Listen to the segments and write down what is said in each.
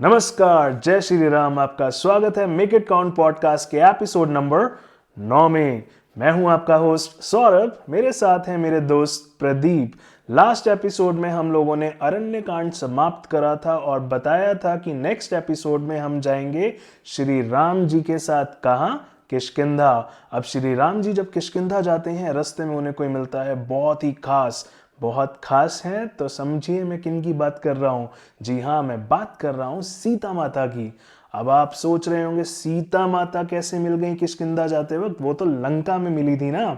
नमस्कार, जय श्री राम। आपका स्वागत है मेक इट काउंट पॉडकास्ट के एपिसोड नंबर 9 में। मैं हूं आपका होस्ट सौरभ, मेरे साथ हैं मेरे दोस्त प्रदीप। लास्ट एपिसोड में हम लोगों ने अरण्य कांड समाप्त करा था और बताया था कि नेक्स्ट एपिसोड में हम जाएंगे श्री राम जी के साथ कहाँ, किष्किंधा। अब श्री राम जी जब किष्किंधा जाते हैं, रास्ते में उन्हें कोई मिलता है बहुत खास है। तो समझिए मैं किन की बात कर रहा हूँ। जी हाँ, मैं बात कर रहा हूँ सीता माता की। अब आप सोच रहे होंगे सीता माता कैसे मिल गई किष्किंधा जाते वक्त, वो तो लंका में मिली थी ना।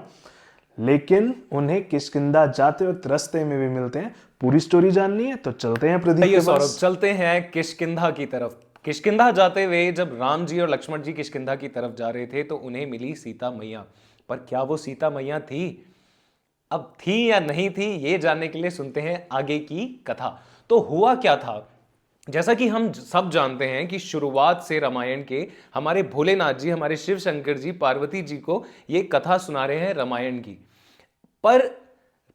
लेकिन उन्हें किष्किंधा जाते वक्त रास्ते में भी मिलते हैं। पूरी स्टोरी जाननी है तो चलते हैं प्रदीप आइए के सौरभ, पास। चलते हैं किष्किंधा की तरफ। किष्किंधा जाते हुए जब राम जी और लक्ष्मण जी किष्किंधा की तरफ जा रहे थे तो उन्हें मिली सीता मैया। पर क्या वो सीता मैया थी? अब थी या नहीं थी, ये जानने के लिए सुनते हैं आगे की कथा। तो हुआ क्या था? जैसा कि हम सब जानते हैं कि शुरुआत से रामायण के हमारे भोलेनाथ जी, हमारे शिव शंकर जी पार्वती जी को ये कथा सुना रहे हैं रामायण की। पर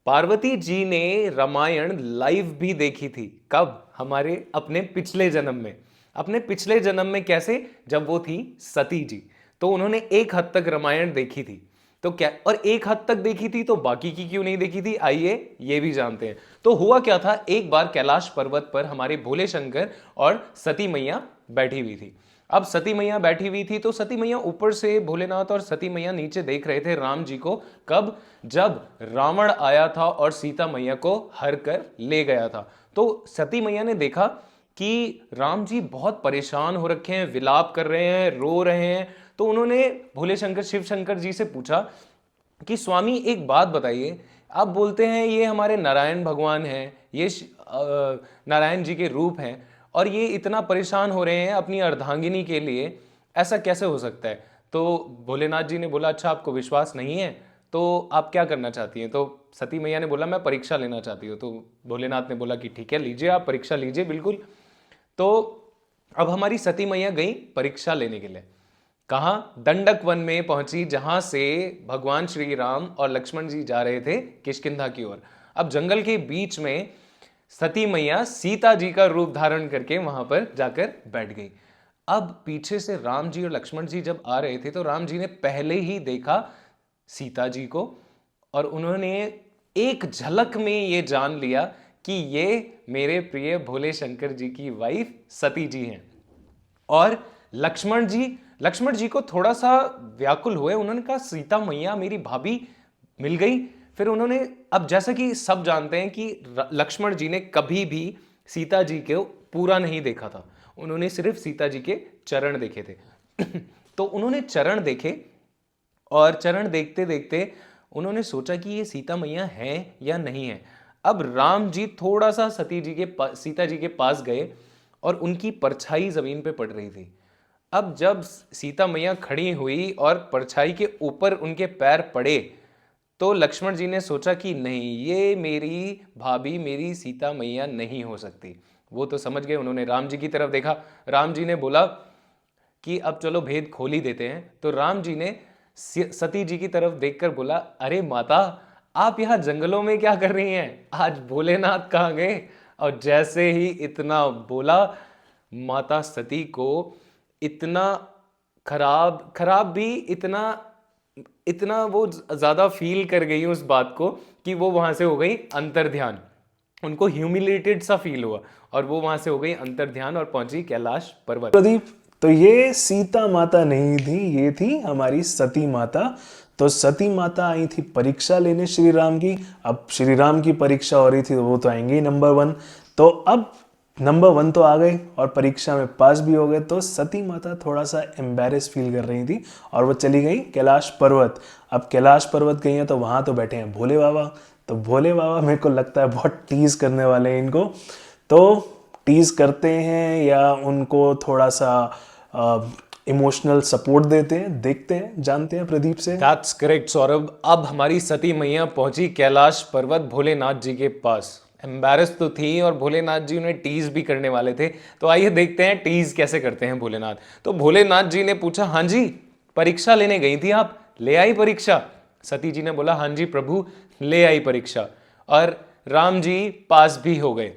पार्वती जी ने रामायण लाइव भी देखी थी। कब? हमारे अपने पिछले जन्म में। अपने पिछले जन्म में कैसे? जब वो थी सती जी। तो उन्होंने एक हद तक रामायण देखी थी। तो क्या, और एक हद तक देखी थी तो बाकी की क्यों नहीं देखी थी, आइए ये भी जानते हैं। तो हुआ क्या था, एक बार कैलाश पर्वत पर हमारे भोले शंकर और सती मैया बैठी हुई थी। अब सती मैया बैठी हुई थी तो सती मैया ऊपर से, भोलेनाथ और सती मैया नीचे देख रहे थे राम जी को। कब? जब रावण आया था और सीता मैया को हर कर ले गया था। तो सती मैया ने देखा कि राम जी बहुत परेशान हो रखे हैं, विलाप कर रहे हैं, रो रहे हैं। तो उन्होंने भोले शंकर, शिव शंकर जी से पूछा कि स्वामी एक बात बताइए, आप बोलते हैं ये हमारे नारायण भगवान हैं, ये नारायण जी के रूप हैं, और ये इतना परेशान हो रहे हैं अपनी अर्धांगिनी के लिए, ऐसा कैसे हो सकता है? तो भोलेनाथ जी ने बोला, अच्छा आपको विश्वास नहीं है तो आप क्या करना चाहती हैं? तो सती मैया ने बोला, मैं परीक्षा लेना चाहती हूँ। तो भोलेनाथ ने बोला कि ठीक है, लीजिए, आप परीक्षा लीजिए, बिल्कुल। तो अब हमारी सती मैया गई परीक्षा लेने के लिए। कहां? दंडक वन में पहुंची, जहां से भगवान श्री राम और लक्ष्मण जी जा रहे थे किष्किंधा की ओर। अब जंगल के बीच में सती मैया सीता जी का रूप धारण करके वहां पर जाकर बैठ गई। अब पीछे से राम जी और लक्ष्मण जी जब आ रहे थे तो राम जी ने पहले ही देखा सीता जी को, और उन्होंने एक झलक में ये जान लिया कि ये मेरे प्रिय भोले शंकर जी की वाइफ सती जी हैं। और लक्ष्मण जी को थोड़ा सा व्याकुल हुए। उन्होंने कहा, सीता मैया मेरी भाभी मिल गई। फिर उन्होंने, अब जैसा कि सब जानते हैं कि लक्ष्मण जी ने कभी भी सीता जी को पूरा नहीं देखा था, उन्होंने सिर्फ सीता जी के चरण देखे थे। तो उन्होंने चरण देखे, और चरण देखते देखते उन्होंने सोचा कि ये सीता मैया है या नहीं है। अब राम जी थोड़ा सा सीता जी के पास गए और उनकी परछाई जमीन पे पड़ रही थी। अब जब सीता मैया खड़ी हुई और परछाई के ऊपर उनके पैर पड़े, तो लक्ष्मण जी ने सोचा कि नहीं, ये मेरी भाभी, मेरी सीता मैया नहीं हो सकती। वो तो समझ गए, उन्होंने राम जी की तरफ देखा। राम जी ने बोला कि अब चलो भेद खोल ही देते हैं। तो राम जी ने सती जी की तरफ देखकर बोला, अरे माता, आप यहां जंगलों में क्या कर रही हैं? आज भोलेनाथ कहाँ गए? और जैसे ही इतना बोला, माता सती को इतना खराब खराब भी इतना इतना वो ज्यादा फील कर गई उस बात को कि वो वहां से हो गई अंतर्ध्यान। उनको ह्यूमिलेटेड सा फील हुआ और वो वहां से हो गई अंतर्ध्यान और पहुंची कैलाश पर्वत। प्रदीप, तो ये सीता माता नहीं थी, ये थी हमारी सती माता। तो सती माता आई थी परीक्षा लेने श्री राम की। अब श्री राम की परीक्षा हो रही थी तो वो तो आएंगे ही नंबर 1। तो अब नंबर 1 तो आ गए और परीक्षा में पास भी हो गए। तो सती माता थोड़ा सा एम्बेरस फील कर रही थी और वो चली गई कैलाश पर्वत। अब कैलाश पर्वत गई है तो वहां तो बैठे हैं भोले बाबा। तो भोले बाबा मेरे को लगता है बहुत टीज करने वाले हैं इनको। तो टीज करते हैं या उनको थोड़ा सा इमोशनल सपोर्ट देते हैं, देखते हैं, जानते हैं प्रदीप से। That's correct Saurabh. अब हमारी सती मैया पहुंची कैलाश पर्वत भोलेनाथ जी के पास। एम्बेरस तो थी और भोलेनाथ जी उन्हें टीज भी करने वाले थे। तो आइए देखते हैं टीज कैसे करते हैं भोलेनाथ। तो भोलेनाथ जी ने पूछा, हाँ जी, परीक्षा लेने गई थी आप, ले आई परीक्षा? सती जी ने बोला, हाँ जी प्रभु, ले आई परीक्षा। और राम जी पास भी हो गए।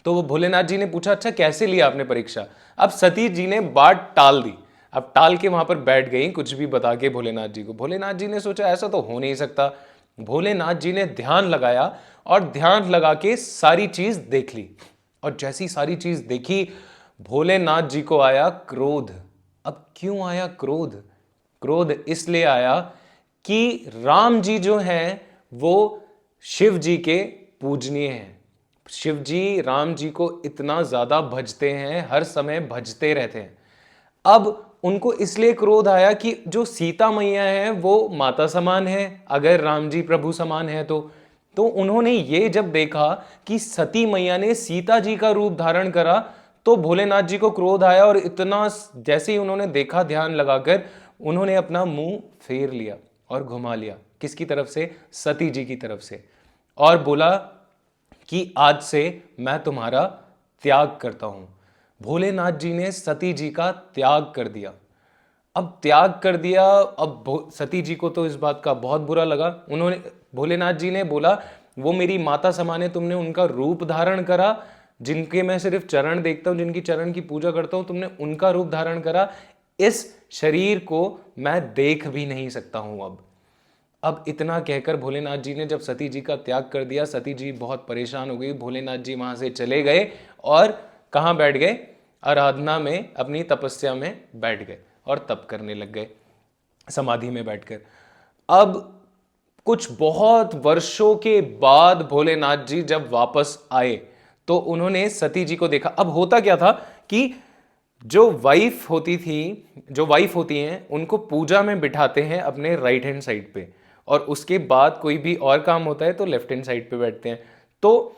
तो वो भोलेनाथ जी ने पूछा, अच्छा कैसे लिया आपने परीक्षा? अब सती जी ने बात टाल दी, अब टाल के वहां पर बैठ गई कुछ भी बता के भोलेनाथ जी को। भोलेनाथ जी ने सोचा ऐसा तो हो नहीं सकता। भोलेनाथ जी ने ध्यान लगाया और ध्यान लगा के सारी चीज देख ली, और जैसी सारी चीज देखी भोलेनाथ जी को आया क्रोध। अब क्यों आया क्रोध? क्रोध इसलिए आया कि राम जी जो हैं वो शिव जी के पूजनीय हैं। शिव जी राम जी को इतना ज्यादा भजते हैं, हर समय भजते रहते हैं। अब उनको इसलिए क्रोध आया कि जो सीता मैया है वो माता समान है, अगर राम जी प्रभु समान है तो उन्होंने ये जब देखा कि सती मैया ने सीता जी का रूप धारण करा, तो भोलेनाथ जी को क्रोध आया, और इतना जैसे ही उन्होंने देखा ध्यान लगाकर, उन्होंने अपना मुंह फेर लिया और घुमा लिया। किसकी तरफ से? सती जी की तरफ से। और बोला कि आज से मैं तुम्हारा त्याग करता हूं। भोलेनाथ जी ने सती जी का त्याग कर दिया। अब त्याग कर दिया, अब सती जी को तो इस बात का बहुत बुरा लगा। उन्होंने, भोलेनाथ जी ने बोला वो मेरी माता समान है, तुमने उनका रूप धारण करा, जिनके मैं सिर्फ चरण देखता हूं, जिनकी चरण की पूजा करता हूं, तुमने उनका रूप धारण करा, इस शरीर को मैं देख भी नहीं सकता हूं अब इतना कहकर भोलेनाथ जी ने जब सती जी का त्याग कर दिया, सती जी बहुत परेशान हो गई। भोलेनाथ जी वहां से चले गए और कहां बैठ गए? आराधना में, अपनी तपस्या में बैठ गए और तप करने लग गए, समाधि में बैठकर। अब कुछ बहुत वर्षों के बाद भोलेनाथ जी जब वापस आए तो उन्होंने सती जी को देखा। अब होता क्या था कि जो वाइफ होती हैं, उनको पूजा में बिठाते हैं अपने राइट हैंड साइड पे, और उसके बाद कोई भी और काम होता है तो लेफ्ट हैंड साइड पे बैठते हैं। तो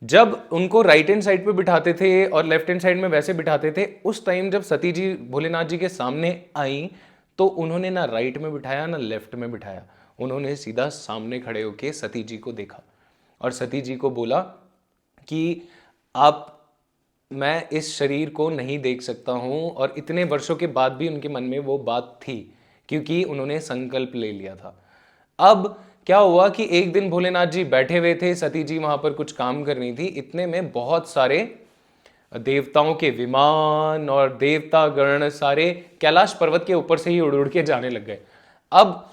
जब उनको राइट हैंड साइड पे बिठाते थे और लेफ्ट हैंड साइड में वैसे बिठाते थे, उस टाइम जब सती जी भोलेनाथ जी के सामने आई तो उन्होंने ना राइट में बिठाया ना लेफ्ट में बिठाया, उन्होंने सीधा सामने खड़े होके सती जी को देखा और सती जी को बोला कि आप, मैं इस शरीर को नहीं देख सकता हूं। और इतने वर्षों के बाद भी उनके मन में वो बात थी, क्योंकि उन्होंने संकल्प ले लिया था। अब क्या हुआ कि एक दिन भोलेनाथ जी बैठे हुए थे, सती जी वहां पर कुछ काम कर रही थी, इतने में बहुत सारे देवताओं के विमान और देवता गण सारे कैलाश पर्वत के ऊपर से ही उड़ उड़ के जाने लग गए। अब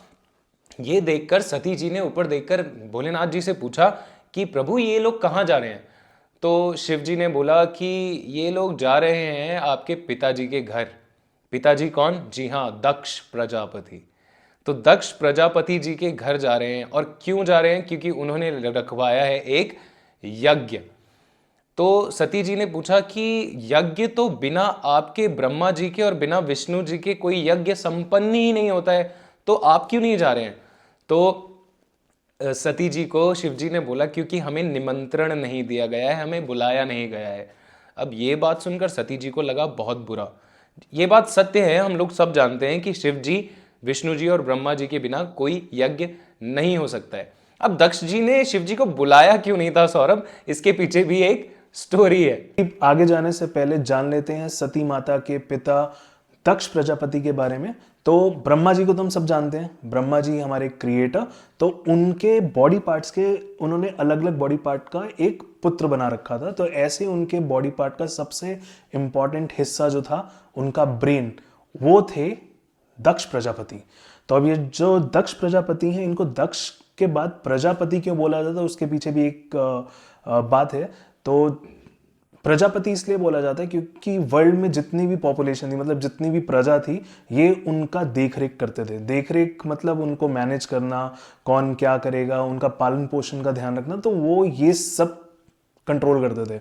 ये देखकर सती जी ने ऊपर देखकर भोलेनाथ जी से पूछा कि प्रभु ये लोग कहाँ जा रहे हैं? तो शिव जी ने बोला कि ये लोग जा रहे हैं आपके पिताजी के घर। पिताजी कौन? जी हाँ, दक्ष प्रजापति। तो दक्ष प्रजापति जी के घर जा रहे हैं। और क्यों जा रहे हैं? क्योंकि उन्होंने रखवाया है एक यज्ञ। तो सती जी ने पूछा कि यज्ञ तो बिना आपके ब्रह्मा जी के और बिना विष्णु जी के कोई यज्ञ संपन्न ही नहीं होता है, तो आप क्यों नहीं जा रहे हैं? तो सती जी को शिव जी ने बोला क्योंकि हमें निमंत्रण नहीं दिया गया है, हमें बुलाया नहीं गया है। अब ये बात सुनकर सती जी को लगा बहुत बुरा। ये बात सत्य है, हम लोग सब जानते हैं कि शिव जी, विष्णु जी और ब्रह्मा जी के बिना कोई यज्ञ नहीं हो सकता है। अब दक्ष जी ने शिव जी को बुलाया क्यों नहीं था सौरभ? इसके पीछे भी एक स्टोरी है। आगे जाने से पहले जान लेते हैं सती माता के पिता दक्ष प्रजापति के बारे में। तो ब्रह्मा जी को तो हम सब जानते हैं, ब्रह्मा जी हमारे क्रिएटर। तो उनके बॉडी पार्ट्स के, उन्होंने अलग अलग बॉडी पार्ट का एक पुत्र बना रखा था। तो ऐसे उनके बॉडी पार्ट का सबसे इंपॉर्टेंट हिस्सा जो था उनका ब्रेन, वो थे दक्ष प्रजापति। तो अब ये जो दक्ष प्रजापति हैं, इनको दक्ष के बाद प्रजापति क्यों बोला जाता है, उसके पीछे भी एक बात है। तो प्रजापति इसलिए बोला जाता है क्योंकि वर्ल्ड में जितनी भी पॉपुलेशन थी, मतलब जितनी भी प्रजा थी, ये उनका देख रेख करते थे। देख रेख मतलब उनको मैनेज करना, कौन क्या करेगा, उनका पालन पोषण का ध्यान रखना, तो वो ये सब कंट्रोल करते थे।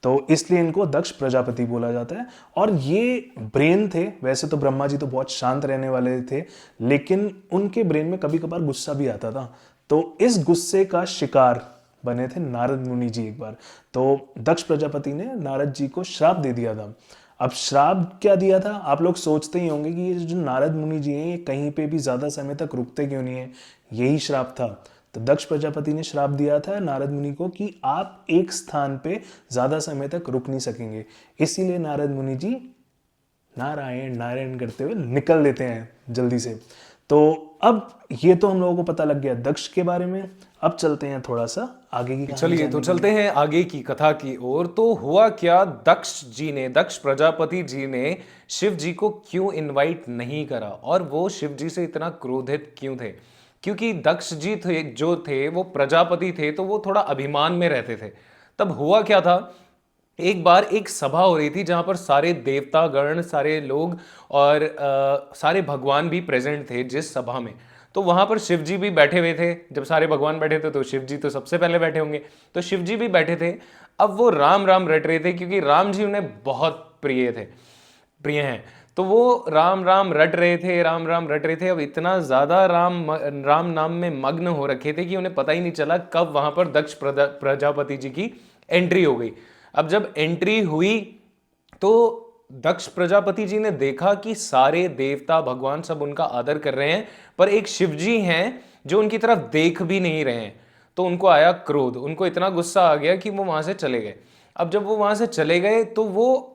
तो इसलिए इनको दक्ष प्रजापति बोला जाता है। और ये ब्रेन थे, वैसे तो ब्रह्मा जी तो बहुत शांत रहने वाले थे, लेकिन उनके ब्रेन में कभी कभार गुस्सा भी आता था। तो इस गुस्से का शिकार बने थे नारद मुनि जी एक बार। तो दक्ष प्रजापति ने नारद जी को श्राप दे दिया था। अब श्राप क्या दिया था? आप लोग सोचते ही होंगे कि ये जो नारद मुनि जी हैं, ये कहीं पे भी ज्यादा समय तक रुकते क्यों नहीं है? यही श्राप था। तो दक्ष प्रजापति ने श्राप दिया था नारद मुनि को कि आप एक स्थान पे ज्यादा समय तक रुक नहीं सकेंगे। इसीलिए नारद मुनि जी नारायण नारायण करते हुए निकल लेते हैं जल्दी से। तो अब ये तो हम लोगों को पता लग गया दक्ष के बारे में। अब चलते हैं थोड़ा सा आगे की कहानी चलिए तो चलते हैं आगे की कथा की ओर। तो हुआ क्या, दक्ष प्रजापति जी ने शिव जी को क्यों इनवाइट नहीं करा, और वो शिव जी से इतना क्रोधित क्यों थे? क्योंकि दक्ष जी थे जो थे वो प्रजापति थे, तो वो थोड़ा अभिमान में रहते थे। तब हुआ क्या था, एक बार एक सभा हो रही थी जहां पर सारे देवता गण, सारे लोग और सारे भगवान भी प्रेजेंट थे जिस सभा में। तो वहां पर शिव जी भी बैठे हुए थे। जब सारे भगवान बैठे थे तो शिव जी तो सबसे पहले बैठे होंगे, तो शिव जी भी बैठे थे। अब वो राम राम रट रहे थे क्योंकि राम जी उन्हें बहुत प्रिय हैं। तो वो राम राम रट रहे थे, राम राम रट रहे थे। अब इतना ज्यादा राम नाम में मग्न हो रखे थे कि उन्हें पता ही नहीं चला कब वहां पर दक्ष प्रजापति जी की एंट्री हो गई। अब जब एंट्री हुई तो दक्ष प्रजापति जी ने देखा कि सारे देवता भगवान सब उनका आदर कर रहे हैं, पर एक शिव जी हैं जो उनकी तरफ देख भी नहीं रहे हैं। तो उनको आया क्रोध, उनको इतना गुस्सा आ गया कि वो वहां से चले गए। अब जब वो वहां से चले गए तो वो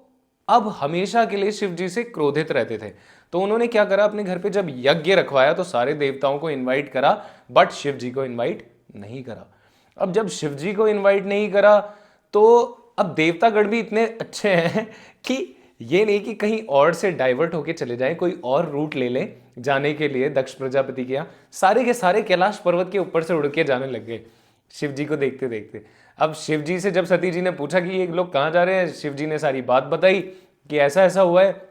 अब हमेशा के लिए शिव जी से क्रोधित रहते थे। तो उन्होंने क्या करा, अपने घर पे जब यज्ञ रखवाया तो सारे देवताओं को इनवाइट करा, बट शिव जी को इनवाइट नहीं करा। अब जब शिव जी को इनवाइट नहीं करा तो अब देवतागण भी इतने अच्छे हैं कि ये नहीं कि कहीं और से डाइवर्ट होके चले जाएं, कोई और रूट ले लें जाने के लिए दक्ष प्रजापति के यहाँ। सारे के सारे कैलाश पर्वत के ऊपर से उड़ के जाने लग गए शिव जी को देखते देखते। अब शिव जी से जब सती जी ने पूछा कि ये लोग कहाँ जा रहे हैं, शिव जी ने सारी बात बताई कि ऐसा ऐसा हुआ है।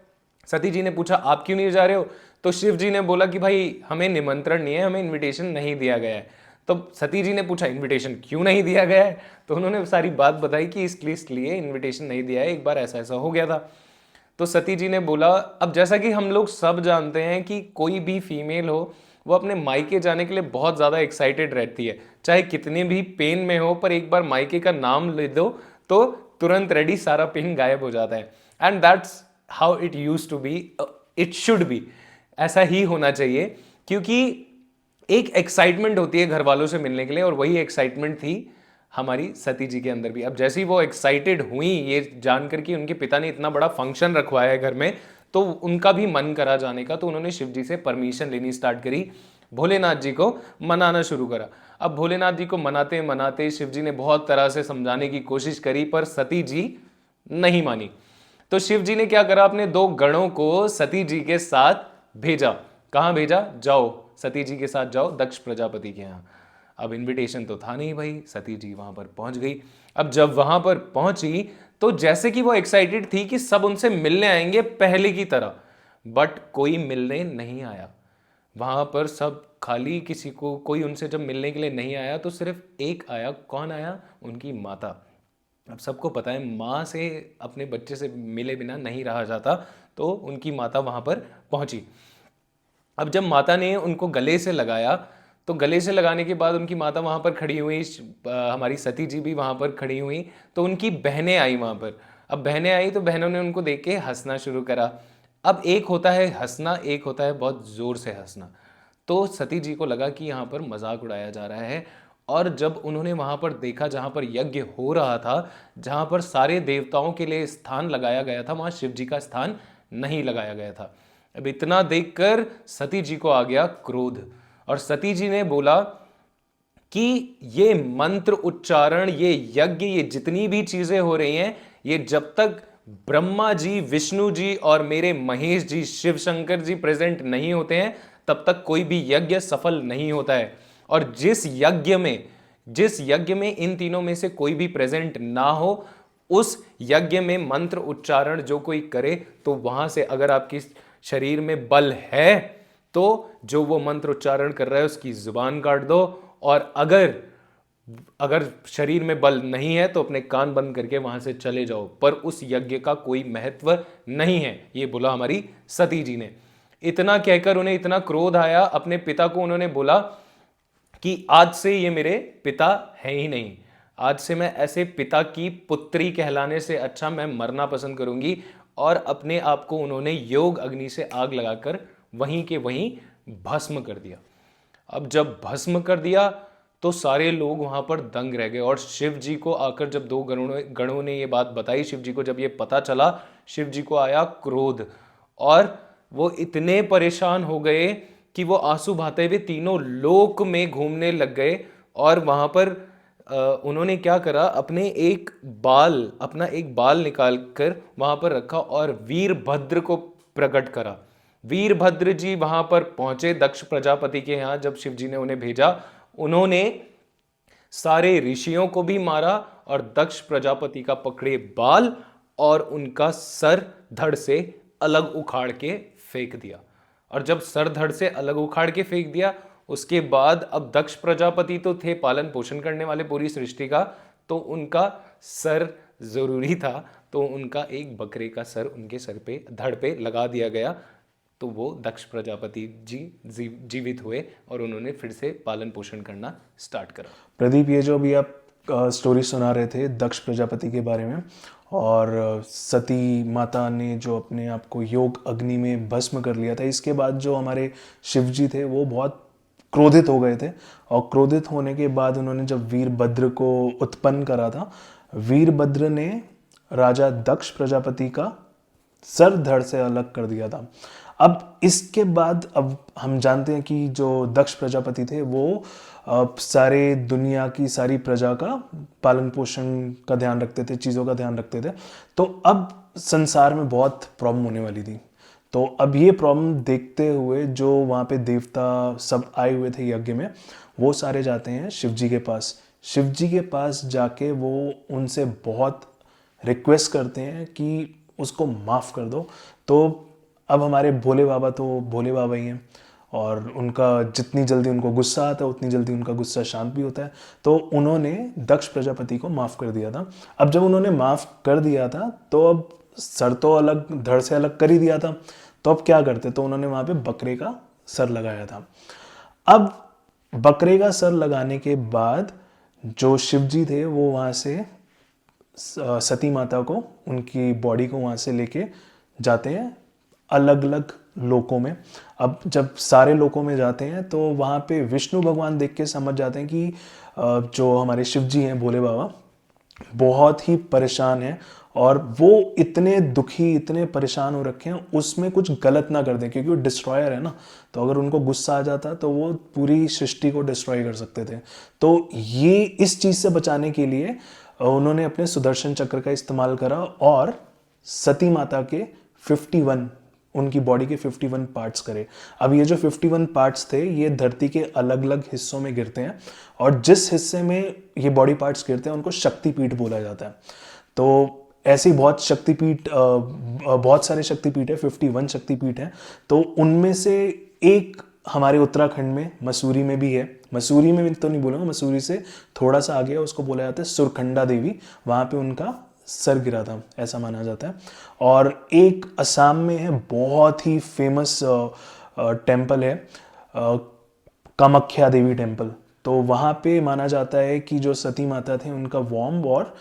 सती जी ने पूछा आप क्यों नहीं जा रहे हो, तो शिव जी ने बोला कि भाई हमें निमंत्रण नहीं है, हमें इन्विटेशन नहीं दिया गया है। तो सती जी ने पूछा इनविटेशन क्यों नहीं दिया गया है, तो उन्होंने सारी बात बताई कि इसलिए इनविटेशन नहीं दिया है, एक बार ऐसा ऐसा हो गया था। तो सती जी ने बोला, अब जैसा कि हम लोग सब जानते हैं कि कोई भी फीमेल हो वो अपने मायके जाने के लिए बहुत ज़्यादा एक्साइटेड रहती है, चाहे कितने भी पेन में हो, पर एक बार मायके का नाम ले दो तो तुरंत रेडी, सारा पेन गायब हो जाता है। And that's how it use to be, it should be, ऐसा ही होना चाहिए। क्योंकि एक एक्साइटमेंट होती है घर वालों से मिलने के लिए, और वही एक्साइटमेंट थी हमारी सती जी के अंदर भी। अब जैसे ही वो एक्साइटेड हुई ये जानकर कि उनके पिता ने इतना बड़ा फंक्शन रखवाया है घर में, तो उनका भी मन करा जाने का। तो उन्होंने शिव जी से परमिशन लेनी स्टार्ट करी, भोलेनाथ जी को मनाना शुरू करा। अब भोलेनाथ जी को मनाते मनाते शिव जी ने बहुत तरह से समझाने की कोशिश करी, पर सती जी नहीं मानी। तो शिव जी ने क्या करा, अपने 2 गणों को सती जी के साथ भेजा। कहां भेजा, जाओ सती जी के साथ जाओ दक्ष प्रजापति के यहाँ। अब इनविटेशन तो था नहीं भाई, सती जी वहां पर पहुंच गई। अब जब वहां पर पहुंची तो जैसे कि वो एक्साइटेड थी कि सब उनसे मिलने आएंगे पहले की तरह, बट कोई मिलने नहीं आया। वहां पर सब खाली, किसी को कोई उनसे जब मिलने के लिए नहीं आया तो सिर्फ एक आया। कौन आया, उनकी माता। अब सबको पता है माँ से अपने बच्चे से मिले बिना नहीं रहा जाता, तो उनकी माता वहां पर पहुंची। अब जब माता ने उनको गले से लगाया तो गले से लगाने के बाद उनकी माता वहां पर खड़ी हुई, हमारी सती जी भी वहां पर खड़ी हुई। तो उनकी बहनें आई वहां पर। अब बहनें आई तो बहनों ने उनको देख के हंसना शुरू करा। अब एक होता है हंसना, एक होता है बहुत जोर से हंसना। तो सती जी को लगा कि यहाँ पर मजाक उड़ाया जा रहा है। और जब उन्होंने वहां पर देखा जहां पर यज्ञ हो रहा था, जहां पर सारे देवताओं के लिए स्थान लगाया गया था, वहां शिव जी का स्थान नहीं लगाया गया था। अब इतना देखकर सती जी को आ गया क्रोध, और सती जी ने बोला कि ये मंत्र उच्चारण, ये यज्ञ, ये जितनी भी चीजें हो रही हैं, ये जब तक ब्रह्मा जी, विष्णु जी और मेरे महेश जी, शिव शंकर जी प्रेजेंट नहीं होते हैं, तब तक कोई भी यज्ञ सफल नहीं होता है। और जिस यज्ञ में इन तीनों में से कोई भी प्रेजेंट ना हो, उस यज्ञ में मंत्र उच्चारण जो कोई करे, तो वहां से अगर आपकी शरीर में बल है तो जो वो मंत्र उच्चारण कर रहा है उसकी जुबान काट दो, और अगर शरीर में बल नहीं है तो अपने कान बंद करके वहां से चले जाओ, पर उस यज्ञ का कोई महत्व नहीं है। ये बोला हमारी सती जी ने। इतना कहकर उन्हें इतना क्रोध आया, अपने पिता को उन्होंने बोला कि आज से ये मेरे पिता है ही नहीं, आज से मैं ऐसे पिता की पुत्री कहलाने से अच्छा मैं मरना पसंद करूंगी। और अपने आप को उन्होंने योग अग्नि से आग लगाकर वहीं के वहीं भस्म कर दिया। अब जब भस्म कर दिया तो सारे लोग वहां पर दंग रह गए। और शिव जी को आकर जब 2 गणों ने ये बात बताई, शिव जी को जब ये पता चला, शिव जी को आया क्रोध, और वो इतने परेशान हो गए कि वो आंसू बहाते हुए तीनों लोक में घूमने लग गए। और वहां पर उन्होंने क्या करा, अपना एक बाल निकाल कर वहां पर रखा और वीरभद्र को प्रकट करा। वीरभद्र जी वहां पर पहुंचे दक्ष प्रजापति के यहाँ। जब शिव जी ने उन्हें भेजा, उन्होंने सारे ऋषियों को भी मारा और दक्ष प्रजापति का पकड़े बाल और उनका सर धड़ से अलग उखाड़ के फेंक दिया। और जब सर धड़ से अलग उखाड़ के फेंक दिया, उसके बाद अब दक्ष प्रजापति तो थे पालन पोषण करने वाले पूरी सृष्टि का, तो उनका सर जरूरी था, तो उनका एक बकरे का सर उनके सर पे धड़ पे लगा दिया गया। तो वो दक्ष प्रजापति जी जीवित हुए और उन्होंने फिर से पालन पोषण करना स्टार्ट करा। प्रदीप, ये जो अभी आप स्टोरी सुना रहे थे दक्ष प्रजापति के बारे में, और सती माता ने जो अपने आप को योग अग्नि में भस्म कर लिया था, इसके बाद जो हमारे शिव जी थे वो बहुत क्रोधित हो गए थे। और क्रोधित होने के बाद उन्होंने जब वीरभद्र को उत्पन्न करा था, वीरभद्र ने राजा दक्ष प्रजापति का सर धड़ से अलग कर दिया था। अब इसके बाद अब हम जानते हैं कि जो दक्ष प्रजापति थे वो सारे दुनिया की सारी प्रजा का पालन पोषण का ध्यान रखते थे, चीज़ों का ध्यान रखते थे। तो अब संसार में बहुत प्रॉब्लम होने वाली थी। तो अब ये प्रॉब्लम देखते हुए जो वहाँ पे देवता सब आए हुए थे यज्ञ में, वो सारे जाते हैं शिव जी के पास। शिव जी के पास जाके वो उनसे बहुत रिक्वेस्ट करते हैं कि उसको माफ़ कर दो। तो अब हमारे भोले बाबा तो भोले बाबा ही हैं, और उनका जितनी जल्दी उनको गुस्सा आता है उतनी जल्दी उनका गुस्सा शांत भी होता है। तो उन्होंने दक्ष प्रजापति को माफ़ कर दिया था। अब जब उन्होंने माफ़ कर दिया था तो अब सर तो अलग धड़ से अलग कर ही दिया था, तो अब क्या करते, तो उन्होंने वहाँ पे बकरे का सर लगाया था। अब बकरे का सर लगाने के बाद जो शिव जी थे वो वहाँ से सती माता को, उनकी बॉडी को वहाँ से लेके जाते हैं अलग अलग लोकों में। अब जब सारे लोकों में जाते हैं तो वहाँ पे विष्णु भगवान देख के समझ जाते हैं कि जो हमारे शिव जी हैं भोले बाबा बहुत ही परेशान हैं, और वो इतने दुखी इतने परेशान हो रखे हैं उसमें कुछ गलत ना कर दें, क्योंकि वो डिस्ट्रॉयर है ना। तो अगर उनको गुस्सा आ जाता तो वो पूरी सृष्टि को डिस्ट्रॉय कर सकते थे। तो ये इस चीज़ से बचाने के लिए उन्होंने अपने सुदर्शन चक्र का इस्तेमाल करा और सती माता के 51 उनकी बॉडी के 51 पार्ट्स करे। अब ये जो 51 पार्ट्स थे ये धरती के अलग अलग हिस्सों में गिरते हैं, और जिस हिस्से में ये बॉडी पार्ट्स गिरते हैं उनको शक्तिपीठ बोला जाता है। तो ऐसी बहुत शक्तिपीठ, बहुत सारे शक्तिपीठ है, 51 शक्तिपीठ हैं। तो उनमें से एक हमारे उत्तराखंड में मसूरी में भी है। मसूरी में तो नहीं बोलूँगा, मसूरी से थोड़ा सा आगे है, उसको बोला जाता है सुरखंडा देवी। वहाँ पे उनका सर गिरा था ऐसा माना जाता है। और एक असम में है, बहुत ही फेमस टेम्पल है, कामाख्या देवी टेम्पल। तो वहाँ पे माना जाता है कि जो सती माता थे उनका वॉम्ब और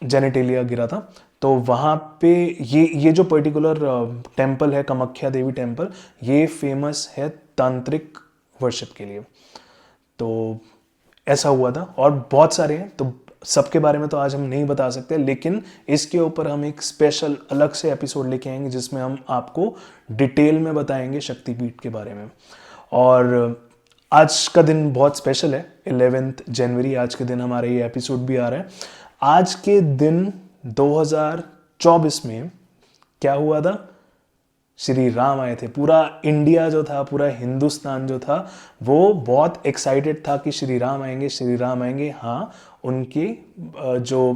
जेनेटेलिया गिरा था। तो वहाँ पे ये जो पर्टिकुलर टेम्पल है कामाख्या देवी टेम्पल, ये फेमस है तांत्रिक वर्शिप के लिए। तो ऐसा हुआ था, और बहुत सारे हैं, तो सबके बारे में तो आज हम नहीं बता सकते, लेकिन इसके ऊपर हम एक स्पेशल अलग से एपिसोड लेके आएंगे जिसमें हम आपको डिटेल में बताएंगे शक्तिपीठ के बारे में। और आज का दिन बहुत स्पेशल है, 11 जनवरी आज के दिन हमारा ये एपिसोड भी आ रहा है। आज के दिन 2024 में क्या हुआ था, श्री राम आए थे। पूरा इंडिया जो था, पूरा हिंदुस्तान जो था, वो बहुत एक्साइटेड था कि श्री राम आएंगे, श्री राम आएंगे। हाँ, उनकी जो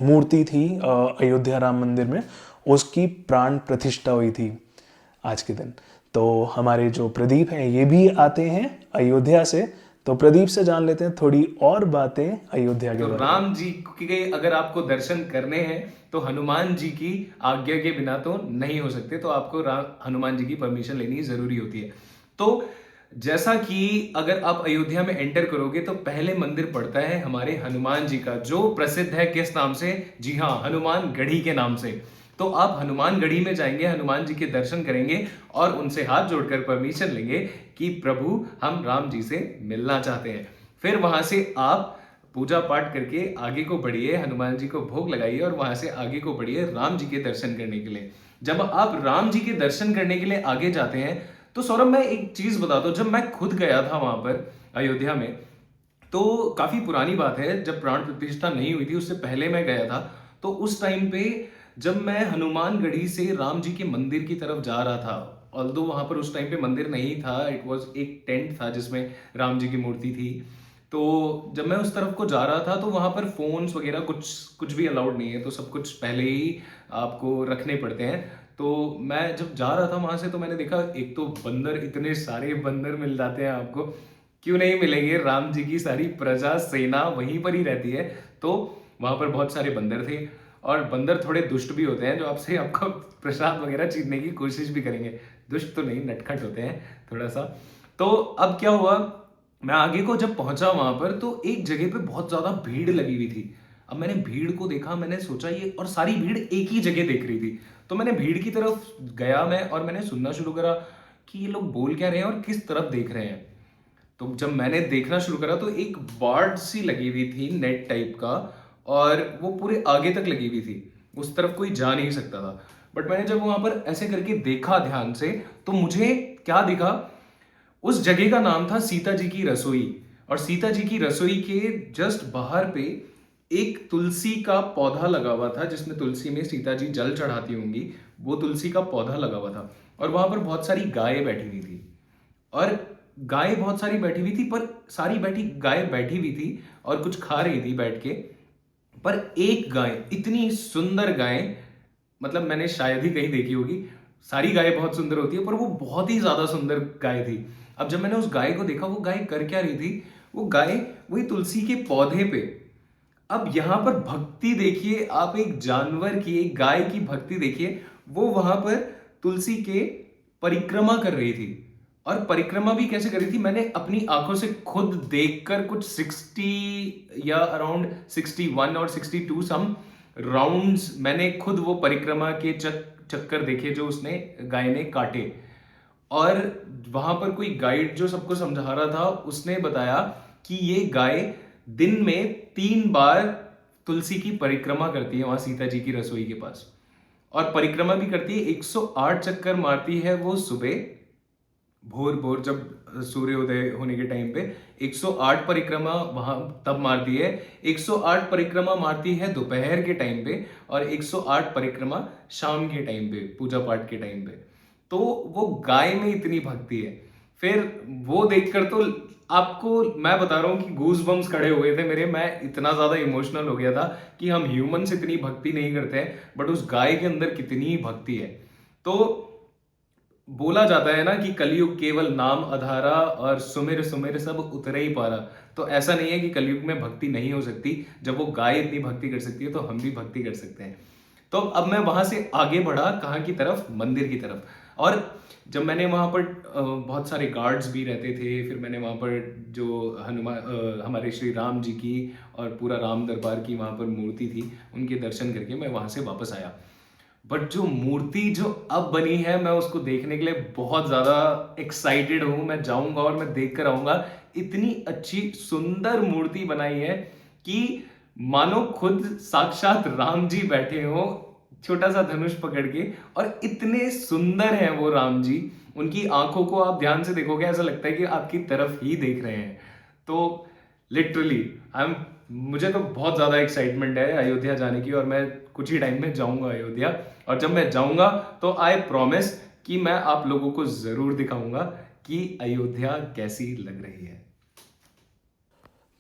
मूर्ति थी अयोध्या राम मंदिर में, उसकी प्राण प्रतिष्ठा हुई थी आज के दिन। तो हमारे जो प्रदीप हैं ये भी आते हैं अयोध्या से, तो प्रदीप से जान लेते हैं थोड़ी और बातें अयोध्या के तो बारे में। राम जी के अगर आपको दर्शन करने हैं तो हनुमान जी की आज्ञा के बिना तो नहीं हो सकते, तो आपको हनुमान जी की परमिशन लेनी जरूरी होती है। तो जैसा कि अगर आप अयोध्या में एंटर करोगे तो पहले मंदिर पड़ता है हमारे हनुमान जी का, जो प्रसिद्ध है किस नाम से? जी हाँ, हनुमान गढ़ी के नाम से। तो आप हनुमान गढ़ी में जाएंगे, हनुमान जी के दर्शन करेंगे और उनसे हाथ जोड़कर परमिशन लेंगे कि प्रभु हम राम जी से मिलना चाहते हैं। फिर वहां से आप पूजा पाठ करके आगे को बढ़िए, हनुमान जी को भोग लगाइए और वहां से आगे को बढ़िए राम जी के दर्शन करने के लिए। जब आप राम जी के दर्शन करने के लिए आगे जाते हैं तो सौरभ मैं एक चीज बताता हूँ, जब मैं खुद गया था वहां पर अयोध्या में, तो काफी पुरानी बात है, जब प्राण प्रतिष्ठा नहीं हुई थी उससे पहले मैं गया था। तो उस टाइम पे जब मैं हनुमानगढ़ी से राम जी के मंदिर की तरफ जा रहा था, ऑल्दो वहां पर उस टाइम पे मंदिर नहीं था, इट वाज एक टेंट था जिसमें राम जी की मूर्ति थी। तो जब मैं उस तरफ को जा रहा था तो वहां पर फोन्स वगैरह कुछ कुछ भी अलाउड नहीं है, तो सब कुछ पहले ही आपको रखने पड़ते हैं। तो मैं जब जा रहा था वहां से तो मैंने देखा, एक तो बंदर, इतने सारे बंदर मिल जाते हैं आपको, क्यों नहीं मिलेंगे, राम जी की सारी प्रजा सेना वहीं पर ही रहती है। तो वहां पर बहुत सारे बंदर थे, और बंदर थोड़े दुष्ट भी होते हैं, जो आपसे आपका प्रसाद वगैरह छीनने की कोशिश भी करेंगे। दुष्ट तो नहीं, नटखट होते हैं थोड़ा सा। तो अब क्या हुआ, मैं आगे को जब पहुंचा वहां पर तो एक जगह पे बहुत ज्यादा भीड़ लगी हुई थी। अब मैंने भीड़ को देखा, मैंने सोचा ये, और सारी भीड़ एक ही जगह देख रही थी। तो मैंने भीड़ की तरफ गया मैं, और मैंने सुनना शुरू करा कि ये लोग बोल क्या रहे हैं और किस तरफ देख रहे हैं। तो जब मैंने देखना शुरू करा तो एक बार्ड सी लगी हुई थी, नेट टाइप का, और वो पूरे आगे तक लगी हुई थी, उस तरफ कोई जा नहीं सकता था। बट मैंने जब वहां पर ऐसे करके देखा ध्यान से, तो मुझे क्या दिखा, उस जगह का नाम था सीता जी की रसोई। और सीता जी की रसोई के जस्ट बाहर पे एक तुलसी का पौधा लगा हुआ था, जिसमें तुलसी में सीता जी जल चढ़ाती होंगी, वो तुलसी का पौधा लगा हुआ था। और वहां पर बहुत सारी गायें बैठी हुई थी, और गाय बहुत सारी बैठी हुई थी, पर सारी बैठी गाय बैठी हुई थी और कुछ खा रही थी बैठ के। पर एक गाय, इतनी सुंदर गाय, मतलब मैंने शायद ही कहीं देखी होगी, सारी गाय बहुत सुंदर होती है पर वो बहुत ही ज्यादा सुंदर गाय थी। अब जब मैंने उस गाय को देखा, वो गाय कर क्या रही थी, वो गाय वही तुलसी के पौधे पे, अब यहां पर भक्ति देखिए आप, एक जानवर की, एक गाय की भक्ति देखिए, वो वहां पर तुलसी के परिक्रमा कर रही थी। और परिक्रमा भी कैसे कर रही थी, मैंने अपनी आंखों से खुद देखकर, कुछ 60 या अराउंड 61 और 62 सम राउंड्स मैंने खुद वो परिक्रमा के चक्कर देखे जो उसने, गाय ने काटे। और वहां पर कोई गाइड जो सबको समझा रहा था, उसने बताया कि ये गाय दिन में 3 बार तुलसी की परिक्रमा करती है वहां सीता जी की रसोई के पास। और परिक्रमा भी करती है, 108 चक्कर मारती है वो सुबह, भोर भोर जब सूर्योदय होने के टाइम पे 108 परिक्रमा वहां तब मारती है, 108 परिक्रमा मारती है दोपहर के टाइम पे, और 108 परिक्रमा शाम के टाइम पे, पूजा पाठ के टाइम पे। तो वो गाय में इतनी भक्ति है। फिर वो देखकर तो आपको मैं बता रहा हूँ कि गूज बम्स खड़े हुए थे मेरे, मैं इतना ज्यादा इमोशनल हो गया था कि हम ह्यूमंस इतनी भक्ति नहीं करते हैं, बट उस गाय के अंदर कितनी भक्ति है। तो बोला जाता है ना कि कलयुग केवल नाम अधारा, और सुमिर सुमिर सब उतरे ही पारा। तो ऐसा नहीं है कि कलयुग में भक्ति नहीं हो सकती, जब वो गाय इतनी भक्ति कर सकती है तो हम भी भक्ति कर सकते हैं। तो अब मैं वहां से आगे बढ़ा, कहाँ की तरफ, मंदिर की तरफ। और जब मैंने वहां पर बहुत सारे गार्ड्स भी रहते थे, फिर मैंने वहां पर जो हमारे श्री राम जी की और पूरा राम दरबार की वहां पर मूर्ति थी, उनके दर्शन करके मैं वहां से वापस आया। बट जो मूर्ति जो अब बनी है, मैं उसको देखने के लिए बहुत ज्यादा एक्साइटेड हूं। मैं जाऊंगा और मैं देख कर आऊंगा। इतनी अच्छी सुंदर मूर्ति बनाई है कि मानो खुद साक्षात राम जी बैठे हो, छोटा सा धनुष पकड़ के, और इतने सुंदर हैं वो राम जी। उनकी आंखों को आप ध्यान से देखोगे, ऐसा लगता है कि आपकी तरफ ही देख रहे हैं। तो लिटरली आई एम, मुझे तो बहुत ज्यादा एक्साइटमेंट है अयोध्या जाने की, और मैं कुछ ही टाइम में जाऊंगा अयोध्या। और जब मैं जाऊंगा तो आई प्रॉमिस कि मैं आप लोगों को जरूर दिखाऊंगा कि अयोध्या कैसी लग रही है।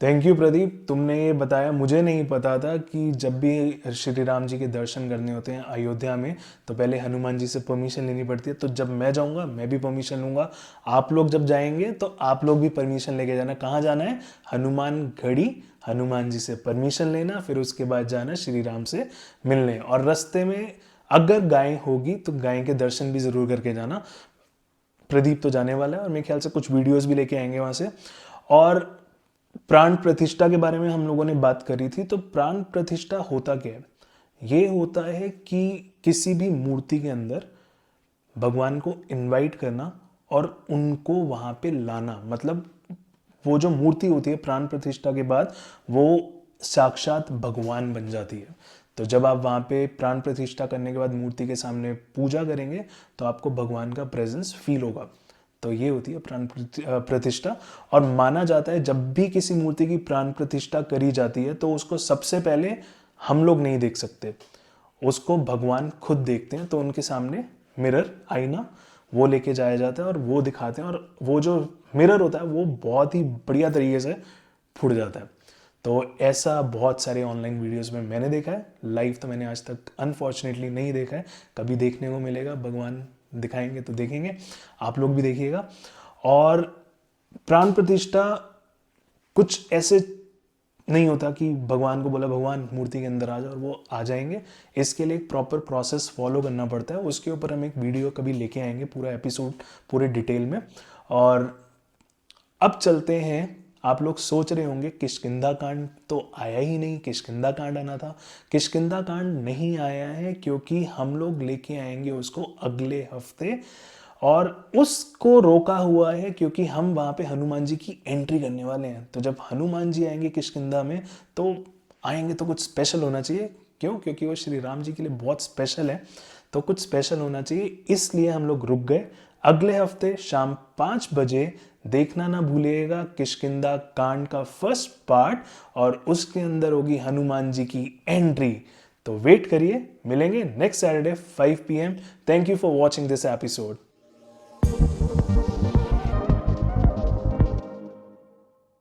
थैंक यू प्रदीप, तुमने ये बताया, मुझे नहीं पता था कि जब भी श्री राम जी के दर्शन करने होते हैं अयोध्या में तो पहले हनुमान जी से परमिशन लेनी पड़ती है। तो जब मैं जाऊंगा मैं भी परमिशन लूंगा, आप लोग जब जाएंगे तो आप लोग भी परमिशन लेके जाना। कहाँ जाना है? हनुमानगढ़ी, हनुमान जी से परमिशन लेना, फिर उसके बाद जाना श्री राम से मिलने। और रास्ते में अगर गाय होगी तो गाय के दर्शन भी ज़रूर करके जाना। प्रदीप तो जाने वाला है और मेरे ख्याल से कुछ वीडियोस भी लेके आएंगे वहां से। और प्राण प्रतिष्ठा के बारे में हम लोगों ने बात करी थी, तो प्राण प्रतिष्ठा होता क्या है? ये होता है कि किसी भी मूर्ति के अंदर भगवान को इनवाइट करना और उनको वहां पे लाना। मतलब वो जो मूर्ति होती है प्राण प्रतिष्ठा के बाद वो साक्षात भगवान बन जाती है। तो जब आप वहां पे प्राण प्रतिष्ठा करने के बाद मूर्ति के सामने पूजा करेंगे तो आपको भगवान का प्रेजेंस फील होगा। तो ये होती है प्राण प्रतिष्ठा। और माना जाता है जब भी किसी मूर्ति की प्राण प्रतिष्ठा करी जाती है तो उसको सबसे पहले हम लोग नहीं देख सकते, उसको भगवान खुद देखते हैं। तो उनके सामने मिरर, आईना, वो लेके जाया जाता है और वो दिखाते हैं, और वो जो मिरर होता है वो बहुत ही बढ़िया तरीके से फूट जाता है। तो ऐसा बहुत सारे ऑनलाइन वीडियोस में मैंने देखा है, लाइव तो मैंने आज तक अनफॉर्चुनेटली नहीं देखा है, कभी देखने को मिलेगा, भगवान दिखाएंगे तो देखेंगे, आप लोग भी देखिएगा। और प्राण प्रतिष्ठा कुछ ऐसे नहीं होता कि भगवान को बोला भगवान मूर्ति के अंदर आ जाओ और वो आ जाएंगे। इसके लिए एक प्रॉपर प्रोसेस फॉलो करना पड़ता है, उसके ऊपर हम एक वीडियो कभी लेके आएंगे, पूरा एपिसोड पूरे डिटेल में। और अब चलते हैं, आप लोग सोच रहे होंगे किष्किंधा कांड तो आया ही नहीं, किष्किंधा कांड आना था। किष्किंधा कांड नहीं आया है क्योंकि हम लोग लेके आएंगे उसको अगले हफ्ते, और उसको रोका हुआ है क्योंकि हम वहां पे हनुमान जी की एंट्री करने वाले हैं। तो जब हनुमान जी आएंगे किष्किंधा में तो आएंगे तो कुछ स्पेशल होना चाहिए। क्यों? क्योंकि वो श्री राम जी के लिए बहुत स्पेशल है, तो कुछ स्पेशल होना चाहिए, इसलिए हम लोग रुक गए। अगले हफ्ते शाम 5 बजे देखना ना भूलिएगा किष्किंधा कांड का फर्स्ट पार्ट, और उसके अंदर होगी हनुमान जी की एंट्री। तो वेट करिए, मिलेंगे next Saturday 5 PM। Thank you for watching this episode.